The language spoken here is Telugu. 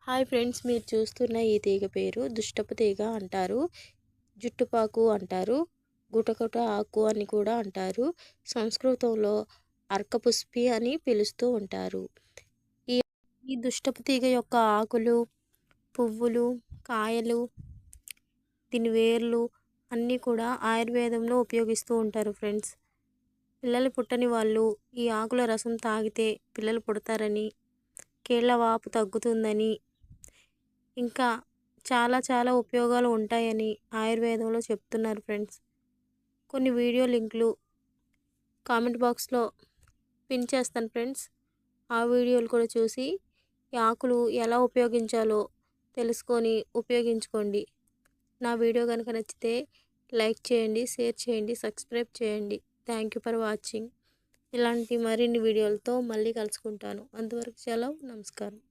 హాయ్ ఫ్రెండ్స్, మీరు చూస్తున్న ఈ తీగ పేరు దుష్టపు తీగ అంటారు. జుట్టుపాకు అంటారు. గుటగుట ఆకు అని కూడా అంటారు. సంస్కృతంలో అర్కపుష్పి అని పిలుస్తూ ఉంటారు. ఈ ఈ దుష్టపు తీగ యొక్క ఆకులు, పువ్వులు, కాయలు, దీని వేర్లు అన్నీ కూడా ఆయుర్వేదంలో ఉపయోగిస్తూ ఉంటారు ఫ్రెండ్స్. పిల్లలు పుట్టని వాళ్ళు ఈ ఆకుల రసం తాగితే పిల్లలు పుడతారని, కీళ్ళ వాపు తగ్గుతుందని, ఇంకా చాలా చాలా ఉపయోగాలు ఉంటాయని ఆయుర్వేదంలో చెప్తున్నారు ఫ్రెండ్స్. కొన్ని వీడియో లింకులు కామెంట్ బాక్స్లో పిన్ చేస్తాను ఫ్రెండ్స్. ఆ వీడియోలు కూడా చూసి ఈ ఆకులు ఎలా ఉపయోగించాలో తెలుసుకొని ఉపయోగించుకోండి. నా వీడియో కనుక నచ్చితే లైక్ చేయండి, షేర్ చేయండి, సబ్స్క్రైబ్ చేయండి. Thank you for watching. ఇలాంటి మరిన్ని వీడియోలతో మళ్ళీ కలుసుకుంటాను. అంతవరకు సెలవు, నమస్కారం.